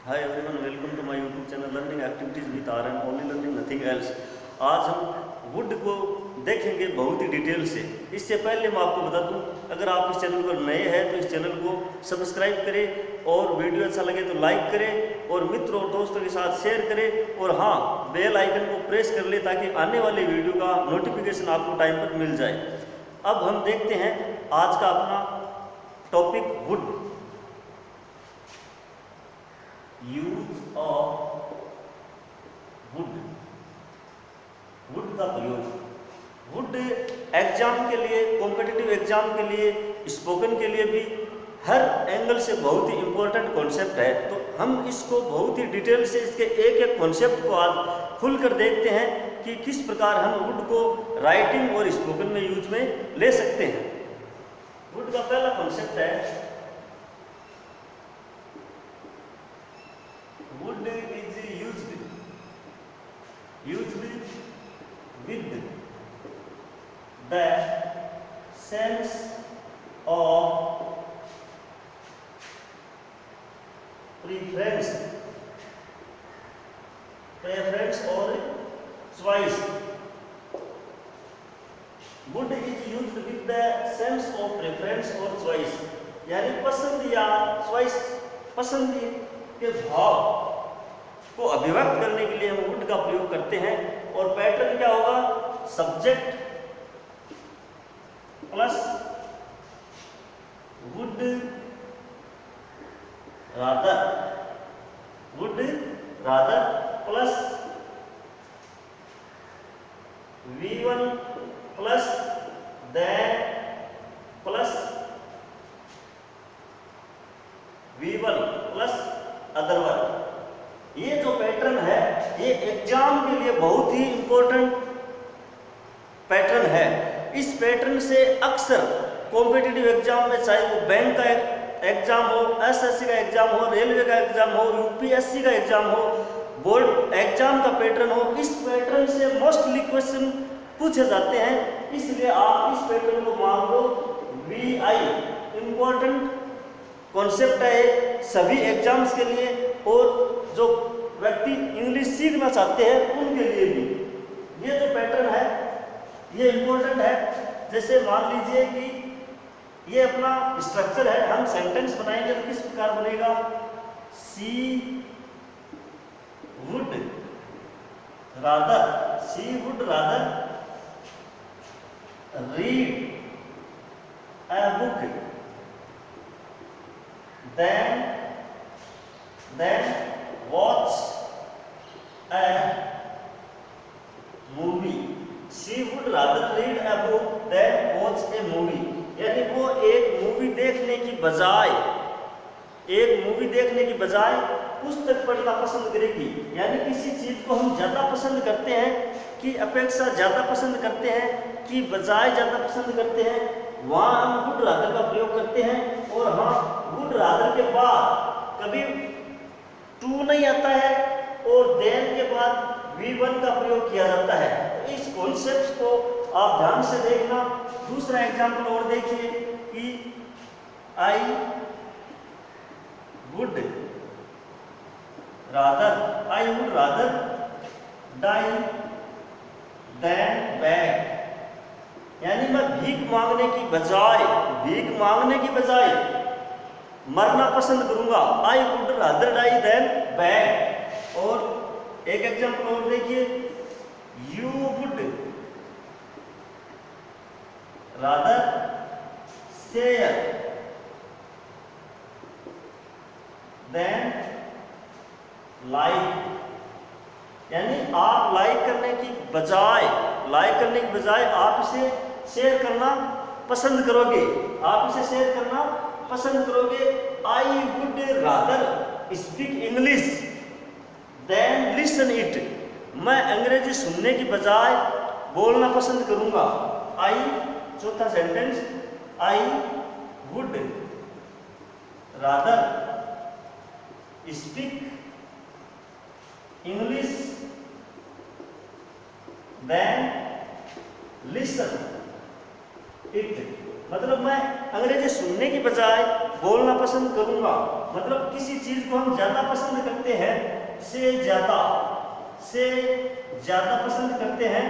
Hi everyone, welcome to my YouTube channel learning activities with R and only learning nothing else. आज हम would को देखेंगे बहुत ही detail से। इससे पहले मैं आपको बता दूं, अगर आप इस चैनल पर नए हैं तो इस चैनल को सब्सक्राइब करें और वीडियो अच्छा लगे तो लाइक करें और मित्रों और दोस्तों के साथ शेयर करें और हाँ, बेल आइकन को प्रेस कर ले ताकि आने वाली वीडियो का नोटिफिकेशन आपको टाइम पर मिल जाए। अब हम देखते हैं आज का अपना topic would. Use of would, would का प्रयोग। वुड एग्जाम के लिए, कॉम्पिटिटिव एग्जाम के लिए, स्पोकन के लिए भी हर एंगल से बहुत ही इम्पोर्टेंट कॉन्सेप्ट है। तो हम इसको बहुत ही डिटेल से इसके एक एक कॉन्सेप्ट को आज खुलकर देखते हैं कि किस प्रकार हम वुड को राइटिंग और स्पोकन में यूज में ले सकते हैं। वुड का पहला कॉन्सेप्ट है wood is used with the sense of preference or choice. Wood is used with the sense of preference or choice, यानी पसंद या choice, पसंद के भाव को अभिव्यक्त करने के लिए हम वुड का प्रयोग करते हैं। और पैटर्न क्या होगा? Subject plus would rather, would rather plus V1 plus than plus V1 plus otherwise. ये जो पैटर्न है ये एग्जाम के लिए बहुत ही इंपॉर्टेंट पैटर्न है। इस पैटर्न से अक्सर कॉम्पिटिटिव एग्जाम में, चाहे वो बैंक का एग्जाम हो, एसएससी का एग्जाम हो, रेलवे का एग्जाम हो, यूपीएससी का एग्जाम हो, बोर्ड एग्जाम का पैटर्न हो, इस पैटर्न से मोस्टली क्वेश्चन पूछे जाते हैं। इसलिए आप इस पैटर्न को मान लो VI, इंपॉर्टेंट कॉन्सेप्ट है सभी एग्जाम्स के लिए और जो व्यक्ति इंग्लिश सीखना चाहते हैं उनके लिए भी। ये जो पैटर्न है ये इंपॉर्टेंट है। जैसे मान लीजिए कि ये अपना स्ट्रक्चर है, हम सेंटेंस बनाएंगे तो किस प्रकार बनेगा? She would rather, she would rather read a book then watch a movie. She would rather read a book than watch a movie. यानी वो एक मूवी देखने की बजाय पुस्तक पढ़ना पसंद करेगी। यानी किसी चीज को हम ज्यादा पसंद करते हैं कि अपेक्षा ज्यादा पसंद करते हैं कि बजाय ज्यादा पसंद करते हैं, वहां हम वुड रादर का प्रयोग करते हैं। और हाँ, वुड रादर के बाद कभी टू नहीं आता है और देन के बाद V1 का प्रयोग किया जाता है। तो इस कॉन्सेप्ट को आप ध्यान से देखना। दूसरा एग्जाम्पल और देखिए कि I would rather die than beg. यानी मैं भीख मांगने की बजाय मरना पसंद करूंगा। I would rather die than beg. और एक एग्जाम्पल और देखिए, you would rather share than like. यानी आप लाइक करने की बजाय आप इसे शेयर करना पसंद करोगे। I would rather speak English than listen it. मैं अंग्रेजी सुनने की बजाय बोलना पसंद करूंगा। आई, चौथा sentence, I would rather speak English than listen it. मतलब मैं अंग्रेजी सुनने की बजाय बोलना पसंद करूंगा। मतलब किसी चीज को हम ज्यादा पसंद करते हैं, से ज्यादा पसंद करते हैं,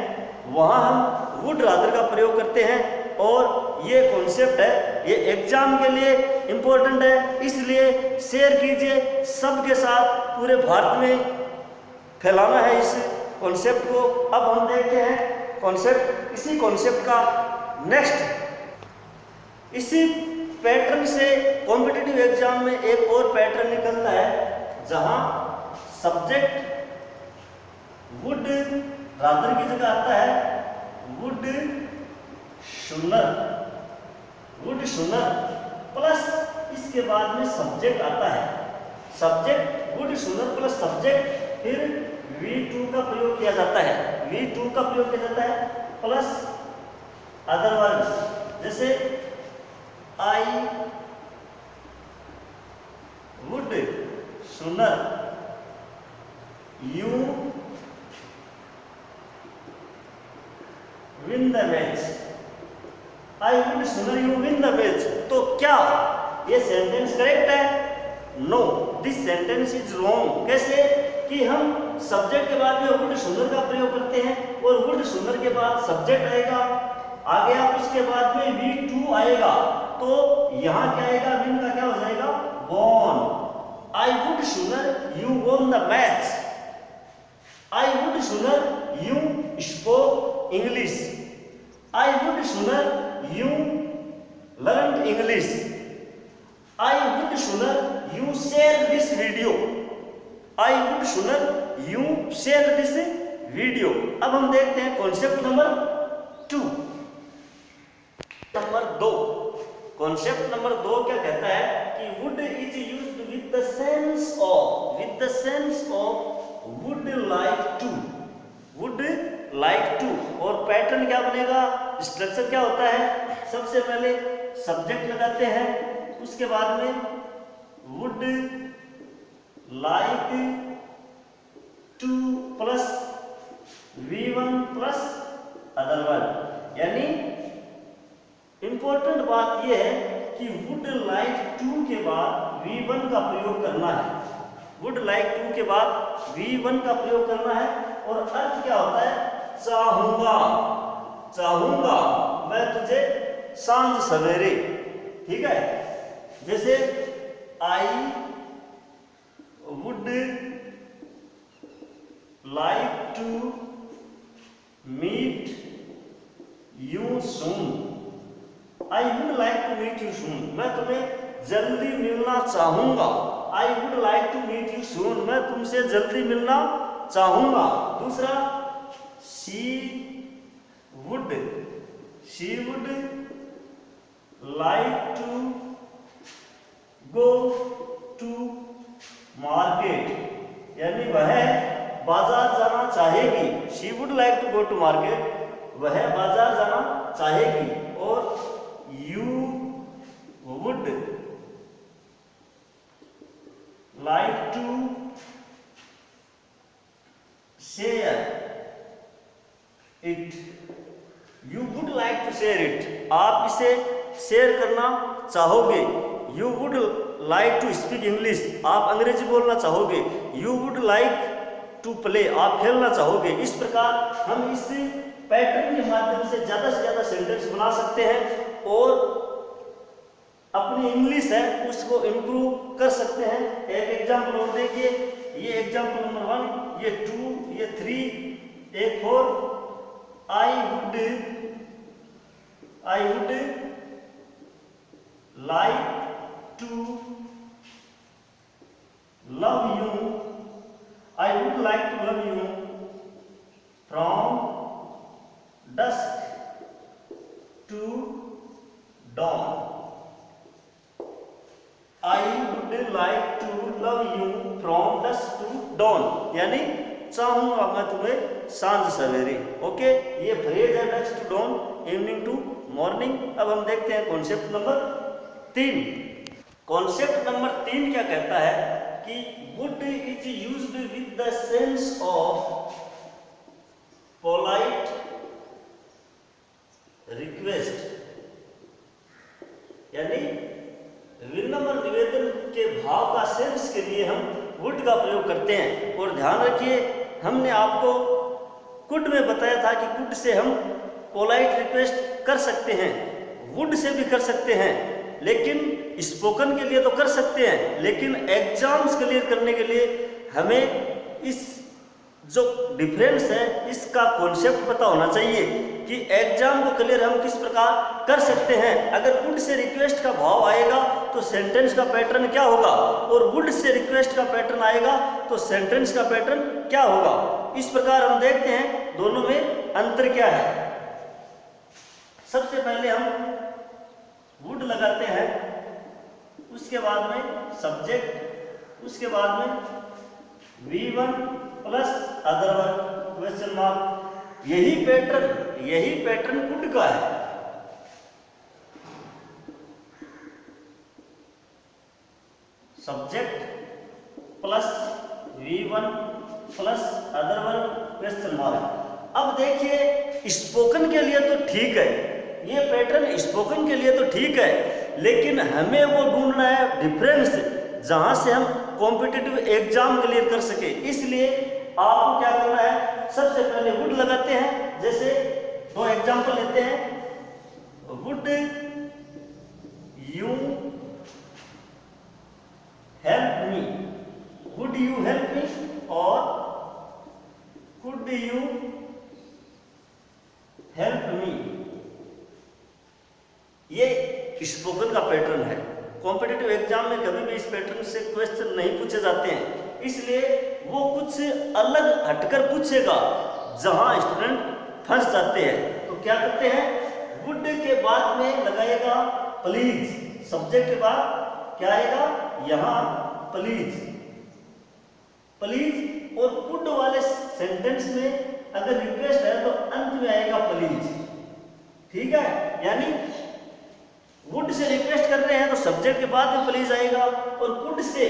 वहां हम वुड रादर का प्रयोग करते हैं। और ये कॉन्सेप्ट है, ये एग्जाम के लिए इंपॉर्टेंट है, इसलिए शेयर कीजिए सबके साथ, पूरे भारत में फैलाना है इस कॉन्सेप्ट को। अब हम देखते हैं कॉन्सेप्ट, इसी कॉन्सेप्ट का नेक्स्ट, इसी पैटर्न से कॉम्पिटिटिव एग्जाम में एक और पैटर्न निकलता है, जहां सब्जेक्ट वुड रादर की जगह आता है वुड शुनर प्लस इसके बाद में सब्जेक्ट आता है, सब्जेक्ट वुड शुनर प्लस सब्जेक्ट, फिर V2 का प्रयोग किया जाता है, V2 का प्रयोग किया जाता है प्लस अदरवाइज, जैसे I would sooner you win the match, I would sooner you win the match. तो क्या ये सेंटेंस करेक्ट है? No, this sentence is wrong. कैसे कि हम सब्जेक्ट के बाद में वुड सुनर का प्रयोग करते हैं और वुड सुनर के बाद सब्जेक्ट आएगा, आ गया, उसके बाद में V2 आएगा, तो यहाँ क्या आएगा, विन का क्या हो जाएगा, won. I would sooner you won the match, I would sooner you spoke English, I would sooner you learned English, I would sooner you share this video, I would sooner you share this video। अब हम देखते हैं concept number 2, number 2। Concept number 2 क्या कहता है कि would is used with the sense of would like to, would like to। और pattern क्या बनेगा, स्ट्रक्चर क्या होता है, सबसे पहले सब्जेक्ट लगाते हैं, उसके बाद में would like to plus V1 plus otherwise. यानी इंपॉर्टेंट बात यह है कि वुड लाइक टू के बाद V1 का प्रयोग करना है, वुड लाइक टू के बाद V1 का प्रयोग करना है। और अर्थ क्या होता है, चाहूंगा, चाहूंगा मैं तुझे सांझ सवेरे, ठीक है। जैसे I would like to meet you soon, I would like to meet you soon, मैं तुम्हें जल्दी मिलना चाहूंगा, I would like to meet you soon, मैं तुमसे जल्दी मिलना चाहूंगा। दूसरा she would like to go to market, यानी वह बाजार जाना चाहेगी, she would like to go to market, वह बाजार जाना चाहेगी। और you would like to share it, you would like to share it, आप इसे शेयर करना चाहोगे। you would like to speak English, आप अंग्रेजी बोलना चाहोगे। you would like to play, आप खेलना चाहोगे। इस प्रकार हम इस पैटर्न के माध्यम से ज्यादा सेंटेंस बना सकते हैं और अपनी इंग्लिश है उसको इम्प्रूव कर सकते हैं। एक एग्जाम्पल और देखिए, ये एग्जाम्पल नंबर 1, ये 2, ये 3, एक 4, I would like to love you, I would like to love you from dusk to dawn, I would like to love you from dusk to dawn, यानी चाहूंगा मैं तुम्हें सांझ सवेरे। ओके, ये फ्रेज है dusk to dawn, evening to morning. अब हम देखते हैं कॉन्सेप्ट नंबर 3। कॉन्सेप्ट नंबर 3 क्या कहता है कि would is used with the sense of polite request, यानी विनम्र निवेदन के भाव का सेंस के लिए हम वुड का प्रयोग करते हैं। और ध्यान रखिए, हमने आपको कुड में बताया था कि कुड से हम पोलाइट रिक्वेस्ट कर सकते हैं, वुड से भी कर सकते हैं, लेकिन स्पोकन के लिए तो कर सकते हैं, लेकिन एग्जाम्स क्लियर करने के लिए हमें इस जो डिफरेंस है इसका कॉन्सेप्ट पता होना चाहिए कि एग्जाम को क्लियर हम किस प्रकार कर सकते हैं। अगर वुड से रिक्वेस्ट का भाव आएगा तो सेंटेंस का पैटर्न क्या होगा, और वुड से रिक्वेस्ट का पैटर्न आएगा तो सेंटेंस का पैटर्न क्या होगा। इस प्रकार हम देखते हैं दोनों में अंतर क्या है। सबसे पहले हम वुड लगाते हैं, उसके बाद में सब्जेक्ट, उसके बाद में V1 plus other verb question mark. यही पैटर्न कुड का है। Subject plus V1 plus other verb question mark. अब देखिए, स्पोकन के लिए तो ठीक है, ये पैटर्न स्पोकन के लिए तो ठीक है, लेकिन हमें वो ढूंढना है डिफरेंस जहां से हम कॉम्पिटिटिव एग्जाम क्लियर कर सके। इसलिए आपको क्या करना है, सबसे पहले वुड लगाते हैं। जैसे दो एग्जांपल लेते हैं, would you help me, would you help me, और कुड यू हेल्प मी। ये स्पोकन का पैटर्न है। कॉम्पिटिटिव एग्जाम में कभी भी इस पैटर्न से क्वेश्चन नहीं पूछे जाते हैं, इसलिए वो कुछ अलग हटकर पूछेगा जहां स्टूडेंट फंस जाते हैं। तो क्या करते हैं, वुड के बाद में लगाएगा प्लीज, सब्जेक्ट के बाद क्या आएगा, यहां प्लीज, प्लीज। और कुड वाले सेंटेंस में अगर रिक्वेस्ट है तो अंत में आएगा प्लीज, ठीक है। यानी वुड से रिक्वेस्ट कर रहे हैं तो सब्जेक्ट के बाद में प्लीज आएगा, और कुड से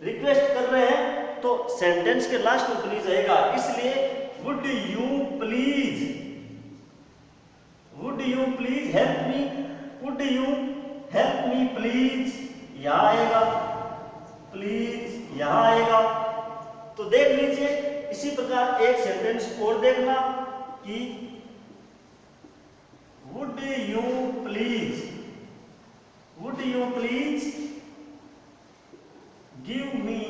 रिक्वेस्ट कर रहे हैं तो सेंटेंस के लास्ट में प्लीज आएगा। इसलिए would you please help me, would you help me please, यहां आएगा प्लीज, यहां आएगा। तो देख लीजिए, इसी प्रकार एक सेंटेंस और देखना कि would you please give me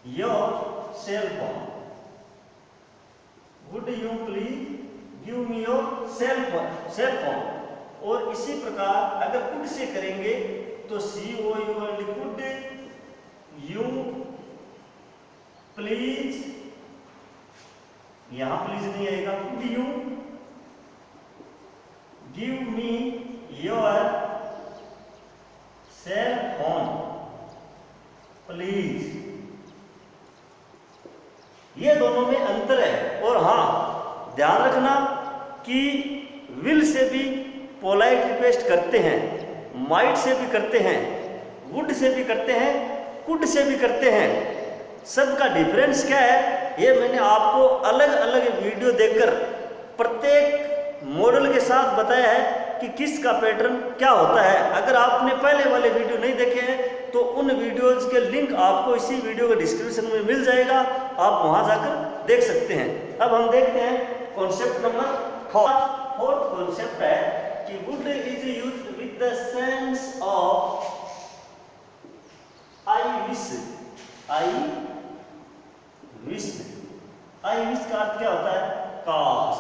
your cell phone, would you please give me your cell phone. और इसी प्रकार अगर कुड से करेंगे तो COULD, कुड यू प्लीज, यहां प्लीज नहीं आएगा, could you give me your cell phone please. ये दोनों में अंतर है। और हाँ, ध्यान रखना कि विल से भी पोलाइट रिक्वेस्ट करते हैं, माइट से भी करते हैं, वुड से भी करते हैं, कुड से भी करते हैं। सबका डिफरेंस क्या है, ये मैंने आपको अलग अलग वीडियो देखकर प्रत्येक मॉडल के साथ बताया है कि किसका पैटर्न क्या होता है। अगर आपने पहले वाले वीडियो नहीं देखे हैं तो उन वीडियोज के लिंक आपको इसी वीडियो के डिस्क्रिप्शन में मिल जाएगा, आप वहां जाकर देख सकते हैं। अब हम देखते हैं कॉन्सेप्ट नंबर 4। फोर्थ कॉन्सेप्ट है कि would is used with the sense of I wish. I wish का अर्थ क्या होता है, काश।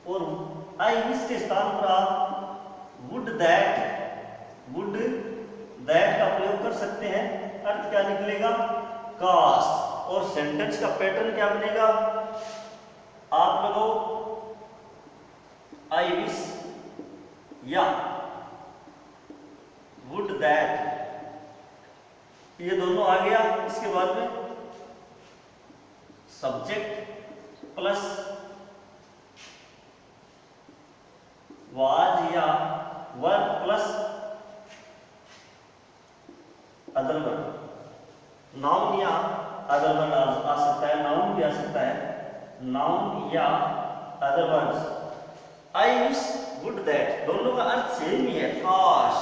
और आई विश के स्थान पर आप वुड दैट का प्रयोग कर सकते हैं। अर्थ क्या निकलेगा, काश। और सेंटेंस का पैटर्न क्या बनेगा, आप लगाओ आई विश या वुड दैट, ये दोनों आ गया। इसके बाद में सब्जेक्ट प्लस वाज या verb plus other verb, noun या अदर वर्ब आ सकता है, नाउन भी आ सकता है, नाउन या other verbs. I wish would that, दोनों का अर्थ सेम ही है, काश,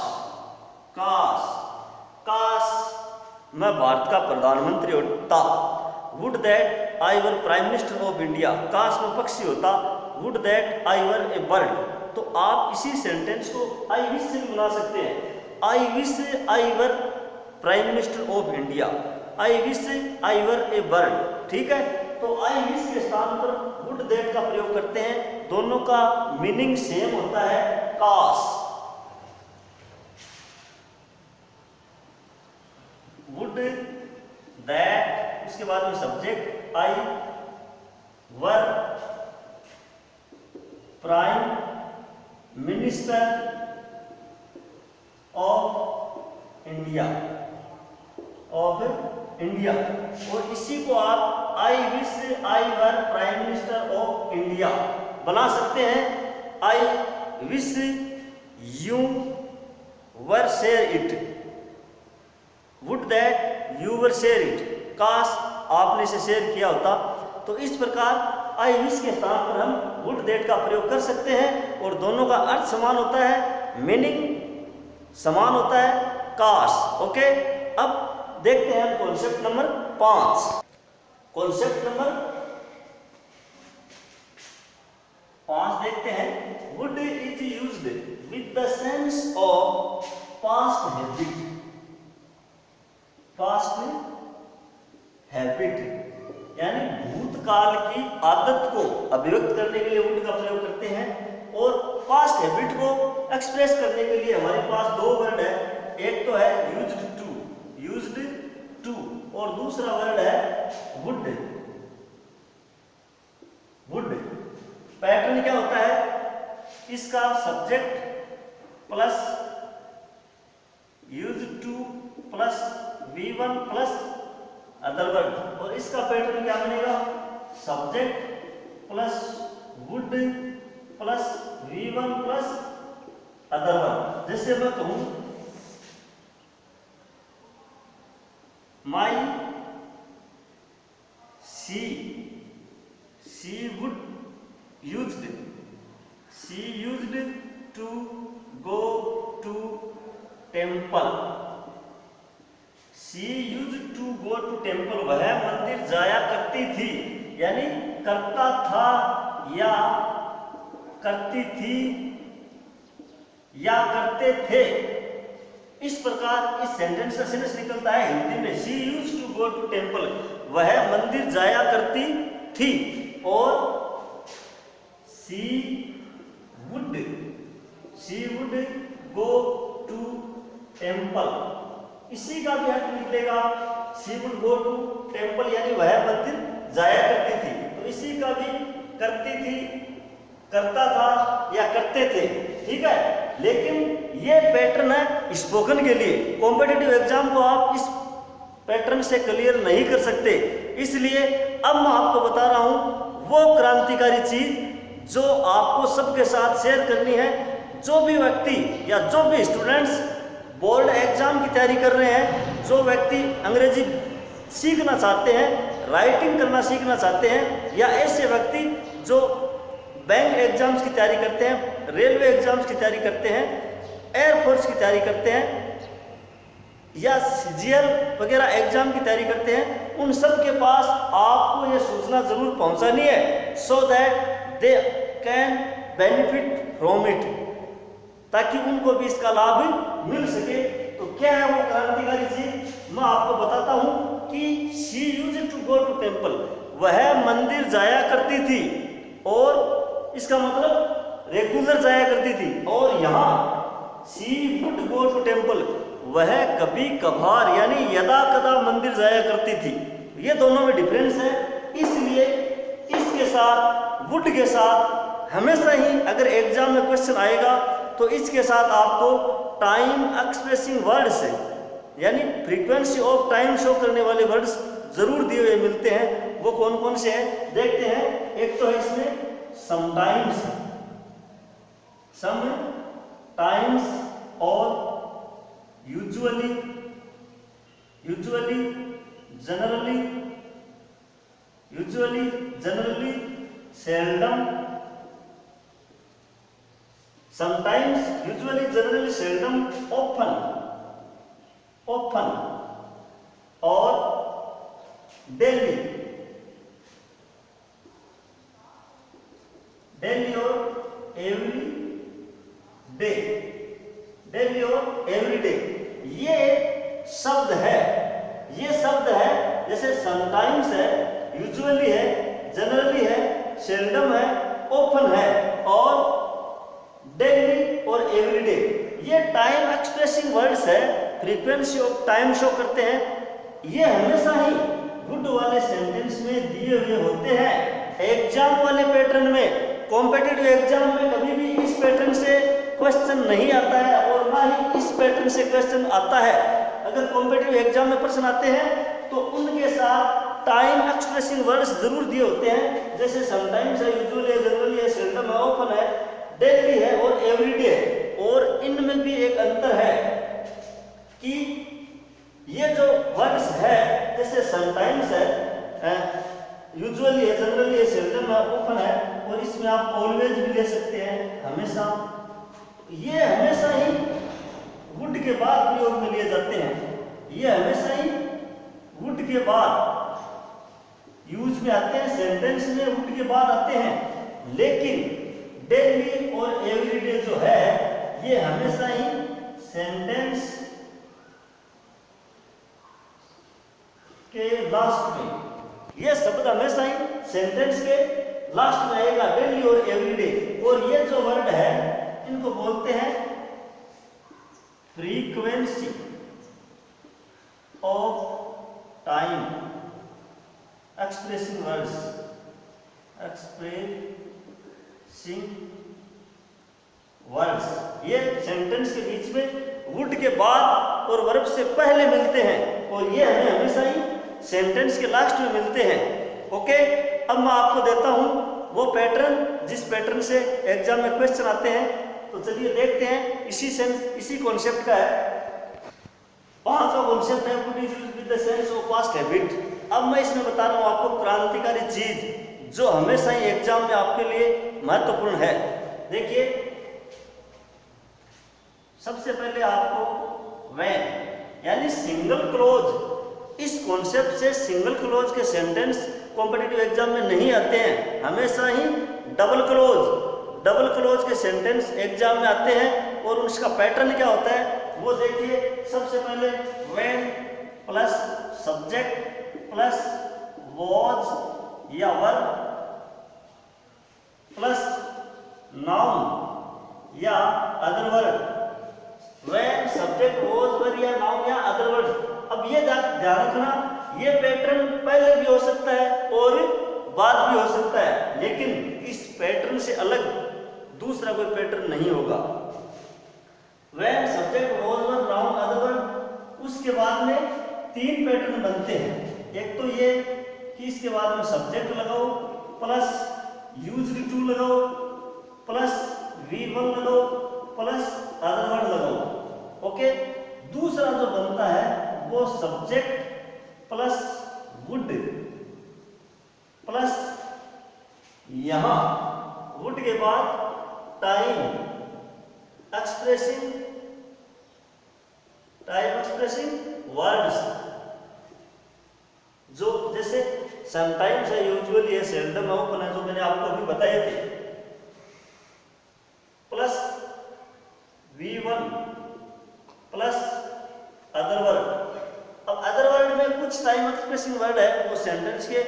काश, काश मैं भारत का प्रधानमंत्री होता, would that I were prime minister of India, काश मैं पक्षी होता, would that I were A bird. तो आप इसी सेंटेंस को आई विश से भी बना सकते हैं, I wish I were prime minister of India, I wish I were A bird, ठीक है। तो आई विश के स्थान पर वुड दैट का प्रयोग करते हैं, दोनों का मीनिंग सेम होता है, काश। वुड दैट, उसके बाद में subject I were prime minister of India, of India, और इसी को आप I wish I were prime minister of India बना सकते हैं, I wish you were share it, would that you were share it, काश आपने इसे शेयर किया होता। तो इस प्रकार आई विश के स्थान पर हम वुड दैट का प्रयोग कर सकते हैं और दोनों का अर्थ समान होता है, मीनिंग समान होता है, काश। ओके, अब देखते हैं कॉन्सेप्ट नंबर 5। कॉन्सेप्ट नंबर 5 देखते हैं, would is used with the sense of past habit, past habit यानी भूतकाल की आदत को अभिव्यक्त करने के लिए वुड का प्रयोग करते हैं, और पास्ट हैबिट को एक्सप्रेस करने के लिए हमारे पास दो वर्ड है, एक तो है यूज्ड टू और दूसरा वर्ड है वुड। वुड पैटर्न क्या होता है, इसका subject plus used to plus V1 plus other word, और इसका पैटर्न क्या बनेगा, subject plus would plus V1 plus other word. जैसे मैं कहूं my she would used to go to temple, she used to go to temple, वह मंदिर जाया करती थी, यानी करता था या करती थी या करते थे। इस प्रकार इस सेंटेंस का सेंस निकलता है हिंदी में, she used to go to temple, वह मंदिर जाया करती थी, और she would go to temple, इसी का भी अर्थ निकलेगा, she would go to temple यानी वह मंदिर जाया करती थी, तो इसी का भी करती थी, करता था या करते थे, ठीक है। लेकिन ये पैटर्न है स्पोकन के लिए, कॉम्पिटिटिव एग्जाम को आप इस पैटर्न से क्लियर नहीं कर सकते, इसलिए अब मैं आपको बता रहा हूं वो क्रांतिकारी चीज जो आपको सबके साथ शेयर करनी है। जो भी व्यक्ति या जो भी स्टूडेंट्स बोर्ड एग्जाम की तैयारी कर रहे हैं, जो व्यक्ति अंग्रेजी सीखना चाहते हैं, राइटिंग करना सीखना चाहते हैं, या ऐसे व्यक्ति जो बैंक एग्जाम्स की तैयारी करते हैं, रेलवे एग्जाम्स की तैयारी करते हैं, एयरफोर्स की तैयारी करते हैं, या CGL वगैरह एग्जाम की तैयारी करते हैं, उन सब के पास आपको ये सूचना जरूर पहुंचानी है, so that they can benefit from it, ताकि उनको भी इसका लाभ मिल सके। तो क्या है वो क्रांतिकारी चीज, मैं आपको बताता हूं कि she used to go to temple, वह मंदिर जाया करती थी, और इसका मतलब रेगुलर जाया करती थी, और यहाँ she would go to temple, वह कभी कभार यानी यदा कदा मंदिर जाया करती थी। ये दोनों में डिफरेंस है, इसलिए इसके साथ वुड के साथ हमेशा ही अगर एग्जाम में क्वेश्चन आएगा तो इसके साथ आपको टाइम एक्सप्रेसिंग वर्ड्स यानी फ्रीक्वेंसी ऑफ टाइम शो करने वाले वर्ड्स जरूर दिए हुए मिलते हैं। वो कौन कौन से हैं देखते हैं। एक तो है इसमें समटाइम्स, समटाइम्स और usually, generally, seldom, sometimes, usually, generally, seldom, often और डेली और एवरी डे, ये शब्द है, जैसे समटाइम्स है, यूजुअली है, जनरली है, सेल्डम है, ऑफन है और डेली और एवरीडे। ये टाइम एक्सप्रेसिंग वर्ड्स है, फ्रीक्वेंसी ऑफ टाइम शो करते हैं। ये हमेशा ही गुड वाले सेंटेंस में दिए हुए होते हैं। एग्जाम वाले पैटर्न में, कॉम्पिटिटिव एग्जाम में कभी भी इस पैटर्न से क्वेश्चन नहीं आता है और ना ही इस पैटर्न से क्वेश्चन आता है। अगर कॉम्पिटिटिव एग्जाम में प्रश्न आते हैं तो उनके साथ टाइम एक्सप्रेसिंग वर्ड्स जरूर दिए होते हैं, जैसे समटाइम्स है, यूजुअली है, जनरली है, सेल्डम है, ऑफन है, डेली है और एवरीडे है। और इनमें भी एक अंतर है कि ये जो वर्ड्स है, जैसे समटाइम्स है, यूजुअली है, जनरली है, सेल्डम है, ऑफन है और इसमें आप ऑलवेज भी ले सकते हैं, हमेशा। ये हमेशा ही वुड के बाद प्रयोग में लिए जाते हैं। ये हमेशा ही वुड के बाद यूज में आते हैं, सेंटेंस में वुड के बाद आते हैं। लेकिन डेली और एवरीडे जो है ये हमेशा ही सेंटेंस के लास्ट में, ये शब्द हमेशा ही सेंटेंस के लास्ट में आएगा, डेली और एवरीडे। और ये जो वर्ड है इनको बोलते हैं frequency of time expressing words, ये सेंटेंस के बीच में वुड के बाद और वर्ब से पहले मिलते हैं और ये हमें हमेशा ही सेंटेंस के लास्ट में मिलते हैं। ओके, अब मैं आपको देता हूं वो पैटर्न जिस पैटर्न से एग्जाम में क्वेश्चन आते हैं। तो चलिए देखते हैं, इसी कॉन्सेप्ट का है। पांचवा कॉन्सेप्ट है would is used with the sense of past habit. अब मैं इसमें बता रहा हूं आपको क्रांतिकारी चीज जो हमेशा ही एग्जाम में आपके लिए महत्वपूर्ण है। देखिए, सबसे पहले आपको व्हेन यानी सिंगल क्लोज, इस कॉन्सेप्ट से सिंगल क्लोज के सेंटेंस कॉम्पिटिटिव एग्जाम में नहीं आते हैं, हमेशा ही डबल क्लोज के सेंटेंस एग्जाम में आते हैं। और उसका पैटर्न क्या होता है वो देखिए। सबसे पहले when plus subject plus was या वर्ब प्लस नाउन या other word. When subject was verb या नाउन या अदर वर्ड। अब ये ध्यान रखना, ये पैटर्न पहले भी हो सकता है और बाद भी हो सकता है, लेकिन इस पैटर्न से अलग दूसरा कोई पैटर्न नहीं होगा। When subject was verb noun other word, उसके बाद में तीन पैटर्न बनते हैं। एक तो ये कि इसके बाद में सब्जेक्ट लगाओ प्लस यूज्ड टू लगाओ प्लस V1 लगाओ प्लस अदर वर्ड लगाओ। ओके, दूसरा जो बनता है वो सब्जेक्ट प्लस वुड प्लस यहां वुड के बाद टाइम एक्सप्रेसिंग वर्ड्स, जो जैसे समटाइम्स है, यूजुअली है, सेल्डम है, ऑफन है, जो मैंने आपको अभी बताए थे, plus V1 plus other word. अब अदर वर्ड में कुछ टाइम एक्सप्रेसिंग वर्ड है वो सेंटेंस के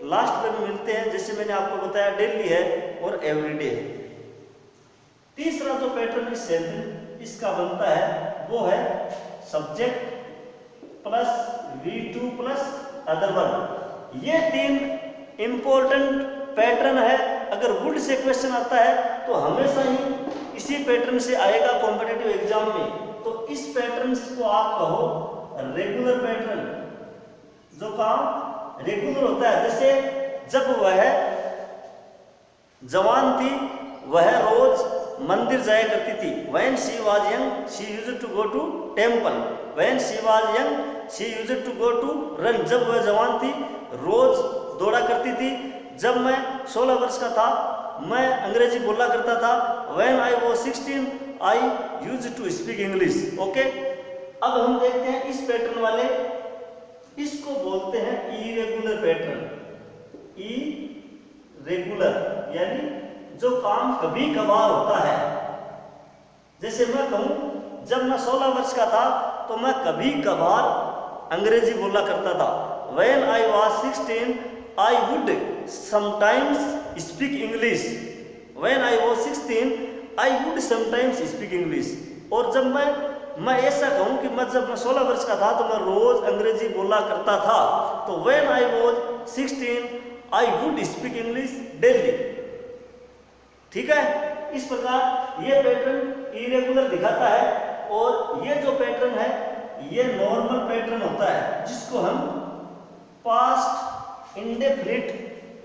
लास्ट में मिलते हैं, जैसे मैंने आपको बताया डेली है और एवरीडे है। तीसरा जो पैटर्न इस सेंटेंस इसका बनता है वो है subject plus V2 plus other word. ये तीन इंपॉर्टेंट पैटर्न है। अगर वुड से क्वेश्चन आता है तो हमेशा ही इसी पैटर्न से आएगा कॉम्पिटिटिव एग्जाम में। तो इस पैटर्न को आप कहो रेगुलर पैटर्न, जो काम रेगुलर होता है। जैसे जब वह जवान थी वह रोज मंदिर जाया करती थी। When she was young, she used to go to temple. When she was young, she used to go to run. जब वह जवान थी रोज दौड़ा करती थी। जब मैं 16 वर्ष का था मैं अंग्रेजी बोला करता था। When I was 16 I used to speak English। Okay, अब हम देखते हैं इस पैटर्न वाले, इसको बोलते हैं इरेगुलर पैटर्न। इरेगुलर यानी जो काम कभी कभार होता है। जैसे मैं कहूं, जब मैं 16 वर्ष का था तो मैं कभी कभार अंग्रेजी बोला करता था। When I was 16 I would sometimes speak English। When I was 16 I would sometimes speak English। और जब मैं ऐसा कहूं कि जब मैं 16 वर्ष का था तो मैं रोज अंग्रेजी बोला करता था, तो When I was 16 I would speak English daily। ठीक है, इस प्रकार ये पैटर्न इरेगुलर दिखाता है। और ये जो पैटर्न है ये नॉर्मल पैटर्न होता है, जिसको हम पास्ट इंडेफिनिट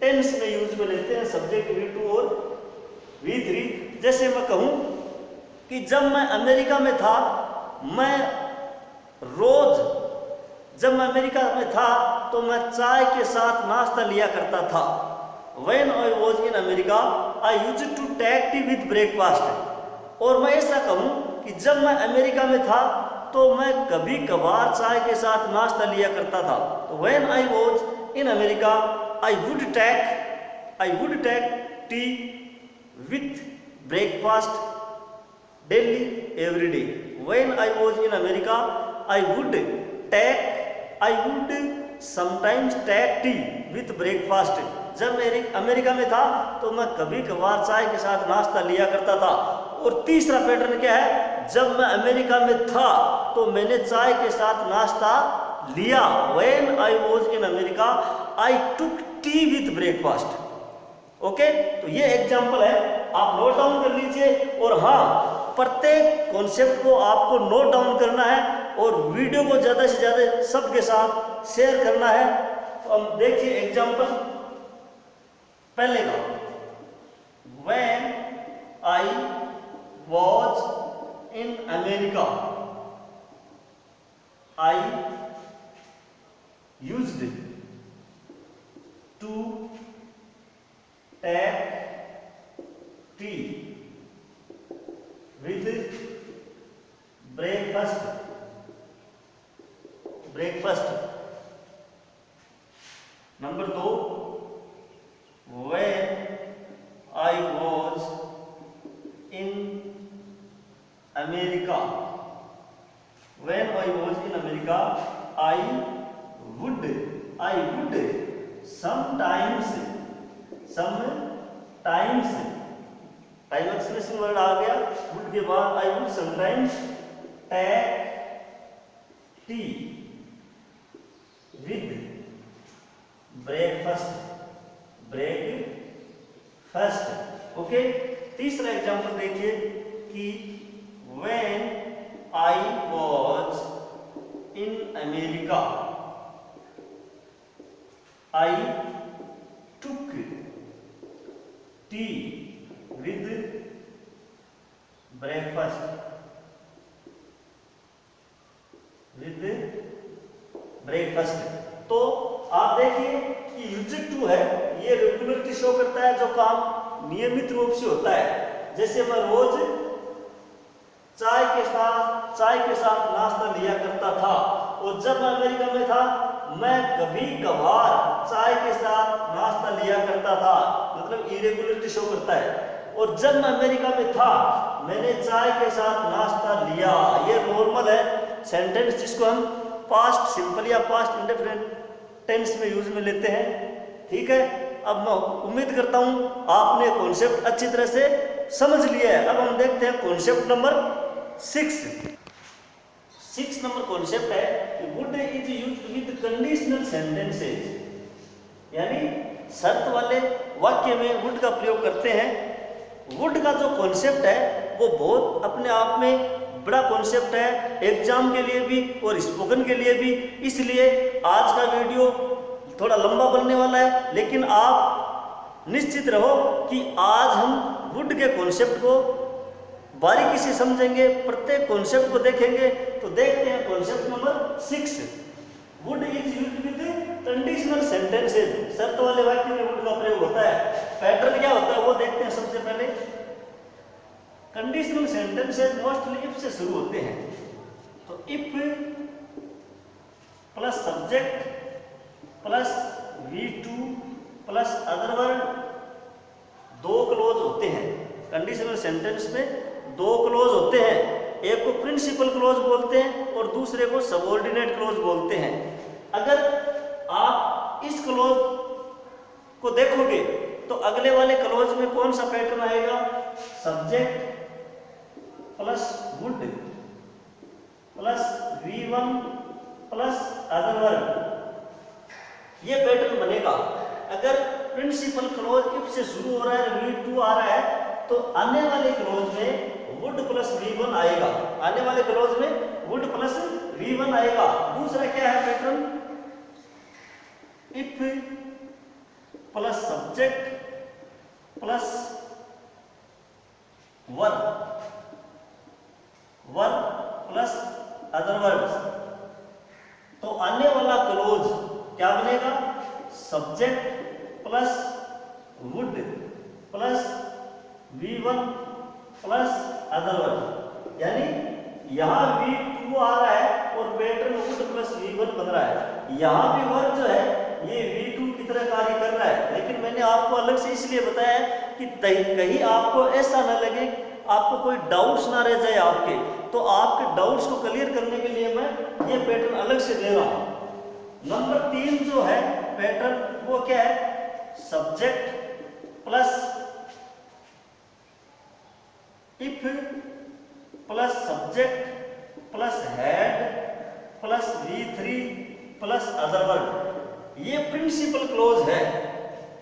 टेंस में यूज में लेते हैं, सब्जेक्ट V2 और V3। जैसे मैं कहूं कि जब मैं अमेरिका में था, मैं रोज जब मैं अमेरिका में था तो मैं चाय के साथ नाश्ता लिया करता था। When I was in America I used to take tea with breakfast। और मैं ऐसा कहूं कि जब मैं अमेरिका में था तो मैं कभी कभार चाय के साथ नाश्ता लिया करता था। तो When I was in America I would take tea with breakfast daily every day। When I was in America I would sometimes take tea with breakfast। जब मैं अमेरिका में था तो मैं कभी कभार चाय के साथ नाश्ता लिया करता था। और तीसरा पैटर्न क्या है, जब मैं अमेरिका में था तो मैंने चाय के साथ नाश्ता लिया। When I was in America I took tea with breakfast। Okay, तो ये एग्जाम्पल है, आप नोट डाउन कर लीजिए। और हाँ, प्रत्येक कॉन्सेप्ट को आपको नोट डाउन करना है और वीडियो को ज़्यादा से ज़्यादा सबके साथ शेयर करना है। तो हम देखिए एग्जाम्पल पहले का, When I was in America I used to take tea with breakfast। Number 2, When I was in America I would sometimes time expression word आ गया, would के बाद I would sometimes take tea with breakfast। Okay, तीसरा example देखिए कि When I was in America I took tea with breakfast। तो आप देखिए कि यूजेड टू है, ये रेगुलरिटी शो करता है, जो काम नियमित रूप से होता है। जैसे मैं रोज चाय के साथ नाश्ता लिया करता था। और जब मैं अमेरिका में था मैं कभी कभार चाय के साथ नाश्ता लिया करता था, मतलब इरेगुलरिटी शो करता है। और जब मैं अमेरिका में था मैंने चाय के साथ नाश्ता लिया, ये नॉर्मल है सेंटेंस, जिसको हम पास्ट सिंपल या पास्ट इंडेफिनिट टेंस में यूज में लेते हैं। ठीक है, अब मैं उम्मीद करता हूं आपने कॉन्सेप्ट अच्छी तरह से समझ लिया है। अब हम देखते हैं कॉन्सेप्ट नंबर 6 नंबर कॉन्सेप्ट है कि would is used with conditional sentences, यानी शर्त वाले वाक्य में वुड का प्रयोग करते हैं। वुड का जो कॉन्सेप्ट है वो बहुत अपने आप में बड़ा कॉन्सेप्ट है, एग्जाम के लिए भी और स्पोकन के लिए भी। इसलिए आज का वीडियो थोड़ा लंबा बनने वाला है, लेकिन आप निश्चित रहो कि आज हम वुड के कॉन्सेप्ट को बारीकी से समझेंगे, प्रत्येक कॉन्सेप्ट को देखेंगे। तो देखते हैं concept number 6, would is used with conditional sentences. शर्त वाले वाक्य में वुड का प्रयोग होता है। पैटर्न क्या होता है वो देखते हैं। सबसे पहले कंडीशनल सेंटेंसेस मोस्टली इफ से शुरू होते हैं, तो if plus subject plus V2 plus other word, दो क्लोज होते हैं कंडीशनल सेंटेंस में, दो क्लोज होते हैं। एक को प्रिंसिपल क्लोज बोलते हैं और दूसरे को सबऑर्डिनेट क्लोज बोलते हैं। अगर आप इस क्लोज को देखोगे तो अगले वाले क्लोज में कौन सा पैटर्न आएगा? Subject plus would plus V1 plus other word, ये पैटर्न बनेगा। अगर प्रिंसिपल क्लोज इफ से शुरू हो रहा है, V2 आ रहा है, तो आने वाले क्लोज में वुड प्लस V1 आएगा, आने वाले क्लोज में वुड प्लस V1 आएगा। दूसरा क्या है pattern? If plus subject plus were plus other words, तो आने वाला क्लोज क्या बनेगा? Subject plus would plus V1 plus other word, यानी यहाँ V2 आ रहा है और पैटर्न वुड प्लस V1 बन रहा है। यहाँ भी वर्ड जो है ये V2 की तरह कार्य कर रहा है, लेकिन मैंने आपको अलग से इसलिए बताया कि कहीं आपको ऐसा ना लगे, आपको कोई डाउट्स ना रह जाए आपके, तो आपके डाउट्स को क्लियर करने के लिए मैं ये पैटर्न अलग से दे रहा हूँ। नंबर 3 जो है पैटर्न वो क्या है? Subject plus if plus subject plus head plus V3 plus other word, ये प्रिंसिपल क्लोज है।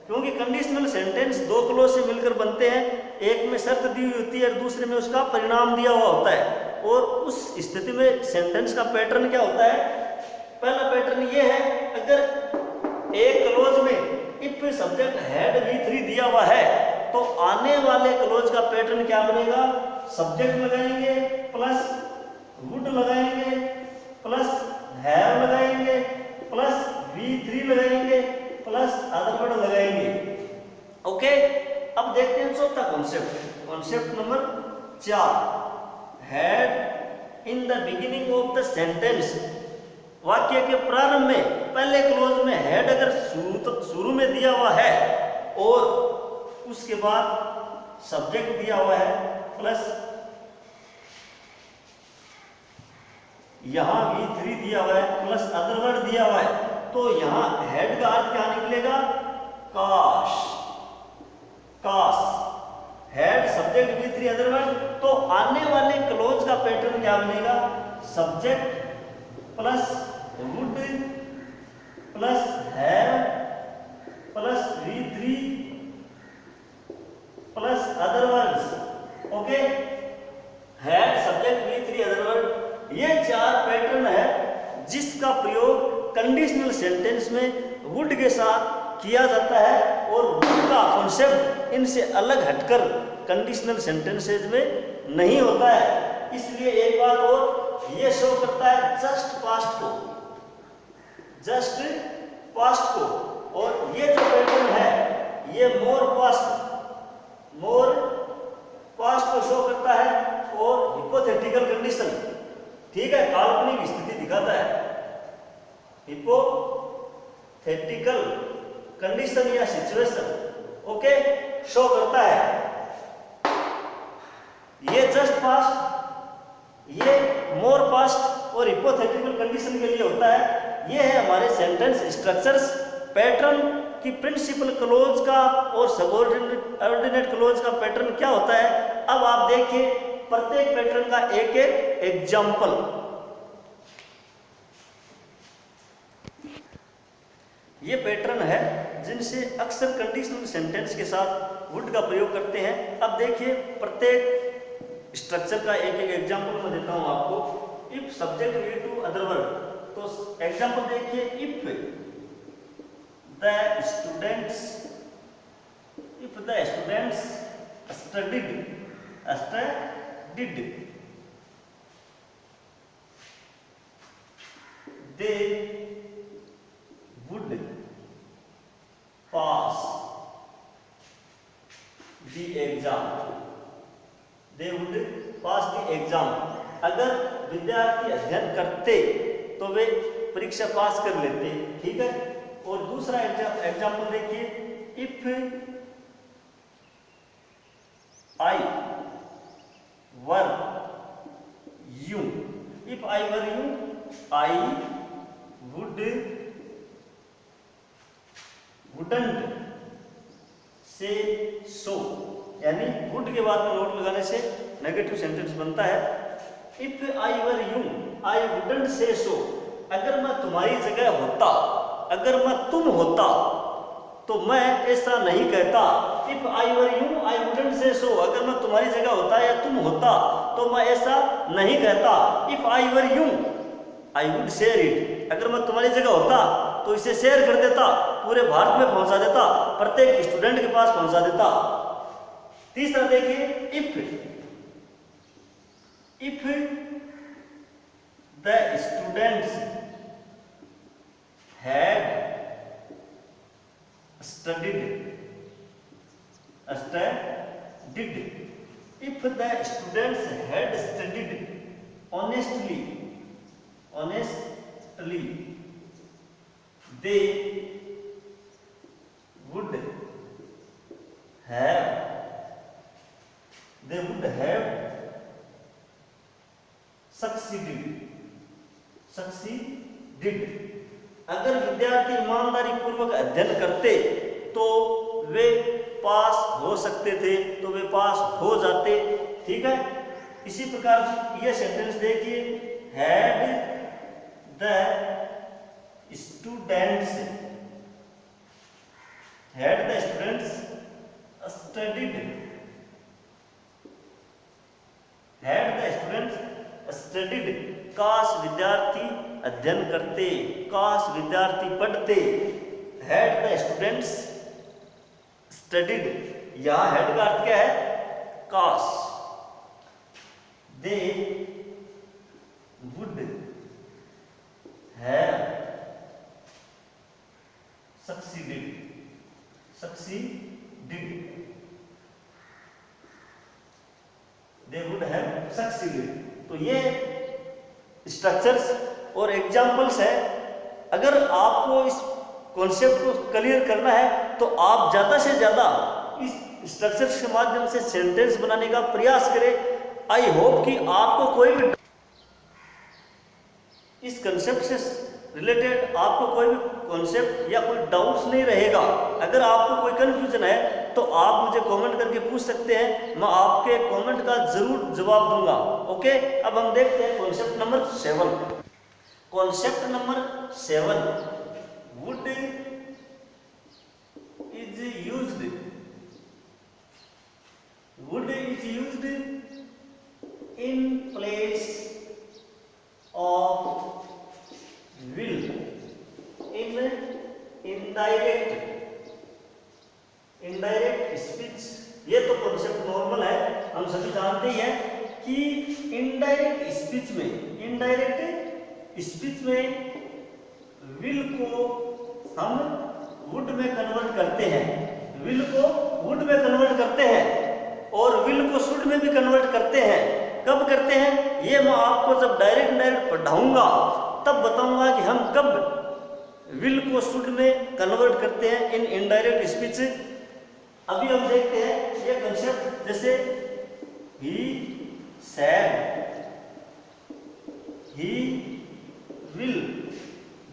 क्योंकि कंडीशनल सेंटेंस दो क्लोज से मिलकर बनते हैं, एक में शर्त दी हुई होती है और दूसरे में उसका परिणाम दिया हुआ होता है। और उस स्थिति में सेंटेंस का पैटर्न क्या होता है? पहला पैटर्न ये है, अगर एक क्लोज में इफ सब्जेक्ट हेड V3 दिया हुआ है, तो आने वाले क्लोज का पैटर्न क्या बनेगा? सब्जेक्ट लगाएंगे प्लस वुड लगाएंगे प्लस हैव लगाएंगे प्लस V3 लगाएंगे प्लस अदर वर्ड लगाएंगे। ओके, अब देखते हैं चौथा concept, concept number 4, had in the beginning of the sentence. वाक्य के प्रारंभ में पहले क्लोज में हेड अगर शुरू में दिया हुआ है और उसके बाद सब्जेक्ट दिया हुआ है प्लस यहां V3 दिया हुआ है प्लस अदर वर्ड दिया हुआ है, तो यहां हेड का अर्थ क्या निकलेगा? काश, काश, head subject V3 other word, तो आने वाले क्लोज का पैटर्न क्या बनेगा? Subject plus would plus have plus V3 plus other words. Okay, head subject V3 other word, ये 4 पैटर्न है जिसका प्रयोग कंडीशनल सेंटेंस में वुड के साथ किया जाता है। और वुड का कॉन्सेप्ट इनसे अलग हटकर कंडीशनल सेंटेंसेस में नहीं होता है। इसलिए एक बात और, ये शो करता है जस्ट पास्ट को, जस्ट पास्ट को, और ये जो पैटर्न है ये मोर पास्ट को शो करता है और हिपोथेटिकल कंडीशन, ठीक है, काल्पनिक स्थिति दिखाता है। हिपोथेटिकल कंडीशन या सिचुएशन, ओके, शो करता है। ये जस्ट पास्ट, ये मोर पास्ट और हिपोथेटिकल कंडीशन के लिए होता है। ये है हमारे सेंटेंस स्ट्रक्चर्स। पैटर्न की प्रिंसिपल क्लोज का और सबऑर्डिनेट क्लोज का पैटर्न क्या होता है, अब आप देखिए प्रत्येक पैटर्न का एक एक एग्जाम्पल। ये पैटर्न है जिनसे अक्सर कंडीशनल सेंटेंस के साथ वुड का प्रयोग करते हैं। अब देखिए प्रत्येक स्ट्रक्चर का एक एक एग्जाम्पल मैं देता हूं आपको। If subject V2 other word, तो एग्जाम्पल देखिए, if the students studied they would pass exam, they would pass the exam. अगर विद्यार्थी अध्ययन करते तो वे परीक्षा पास कर लेते, ठीक है। और दूसरा एग्जाम्पल देखिए, if I were you, if I were you I wouldn't say so, यानी वुड के बाद में नोट लगाने से नेगेटिव सेंटेंस बनता है। If I were you I wouldn't say so, अगर मैं तुम्हारी जगह होता, अगर मैं तुम होता तो मैं ऐसा नहीं कहता। If I were you I wouldn't say so, अगर मैं तुम्हारी जगह होता या तुम होता तो मैं ऐसा नहीं कहता। If I were you I would share it, अगर मैं तुम्हारी जगह होता तो इसे शेयर कर देता, पूरे भारत में पहुंचा देता, प्रत्येक स्टूडेंट के पास पहुंचा देता। तीसरा देखिए, if the students had studied, if the students had studied honestly, they would have succeeded। अगर विद्यार्थी ईमानदारी पूर्वक अध्ययन करते तो वे पास हो सकते थे, तो वे पास हो जाते, ठीक है। इसी प्रकार ये सेंटेंस देखिए, हैड द स्टूडेंट्स स्टडीड, काश विद्यार्थी अध्ययन करते, काश विद्यार्थी पढ़ते। हैड द स्टूडेंट्स स्टडीड, यहां हेड का अर्थ क्या है, काश। They would have succeeded, they would have succeeded. तो ये स्ट्रक्चर्स और एग्जाम्पल्स है। अगर आपको इस कॉन्सेप्ट को क्लियर करना है तो आप ज़्यादा से ज़्यादा इस स्ट्रक्चर्स के माध्यम से सेंटेंस बनाने का प्रयास करें। आई होप कि आपको कोई भी इस कंसेप्ट से रिलेटेड आपको कोई भी कॉन्सेप्ट या कोई डाउट्स नहीं रहेगा। अगर आपको कोई कंफ्यूजन है तो आप मुझे कमेंट करके पूछ सकते हैं, मैं आपके कमेंट का जरूर जवाब दूंगा। ओके, अब हम देखते हैं concept number 7। Concept number 7, would is used in place of will in indirect speech. ये तो कॉन्सेप्ट नॉर्मल है, हम सभी जानते ही हैं कि इनडायरेक्ट स्पीच में विल को हम वुड में कन्वर्ट करते हैं, विल को वुड में कन्वर्ट करते हैं और विल को शुड में भी कन्वर्ट करते हैं। कब करते हैं ये मैं आपको जब डायरेक्ट पढ़ाऊंगा तब बताऊंगा कि हम कब विल को शुड में कन्वर्ट करते हैं इन इनडायरेक्ट स्पीच। अभी हम देखते हैं ये कंसेप्ट, जैसे he said he will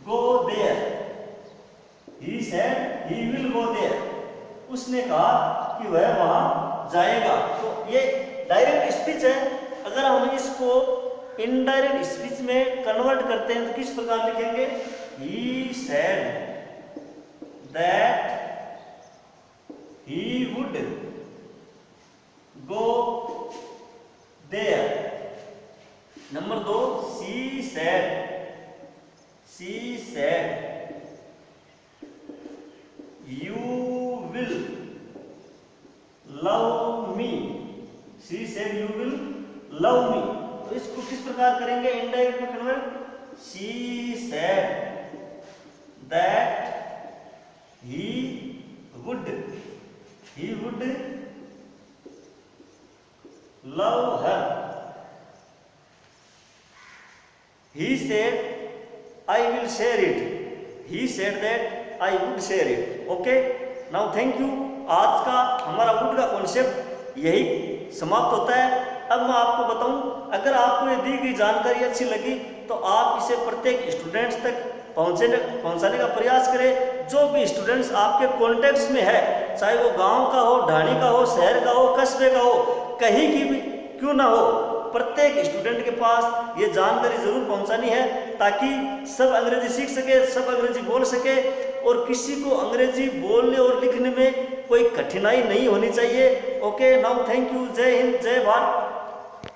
go there, he said he will go there, उसने कहा कि वह वहां जाएगा। तो ये डायरेक्ट स्पीच है। अगर हम इसको इनडायरेक्ट स्पीच में कन्वर्ट करते हैं तो किस प्रकार लिखेंगे, he said that he would go there। Number 2, she said you will love me, she said you will love me। तो इसको किस प्रकार करेंगे इनडायरेक्ट में convert, she said that he would love her. He said I will share it. He said that I would share it. Okay, now thank you. आज का हमारा would का कॉन्सेप्ट यही समाप्त होता है। अब मैं आपको बताऊं, अगर आपको ये दी गई जानकारी अच्छी लगी तो आप इसे प्रत्येक स्टूडेंट्स तक पहुंचाने का प्रयास करें। जो भी स्टूडेंट्स आपके कॉन्टेक्ट्स में है, चाहे वो गांव का हो, ढाणी का हो, शहर का हो, कस्बे का हो, कहीं की भी क्यों ना हो, प्रत्येक स्टूडेंट के पास ये जानकारी जरूर पहुंचानी है ताकि सब अंग्रेजी सीख सके, सब अंग्रेजी बोल सके और किसी को अंग्रेजी बोलने और लिखने में कोई कठिनाई नहीं होनी चाहिए। Okay, now thank you. जय हिंद, जय भारत।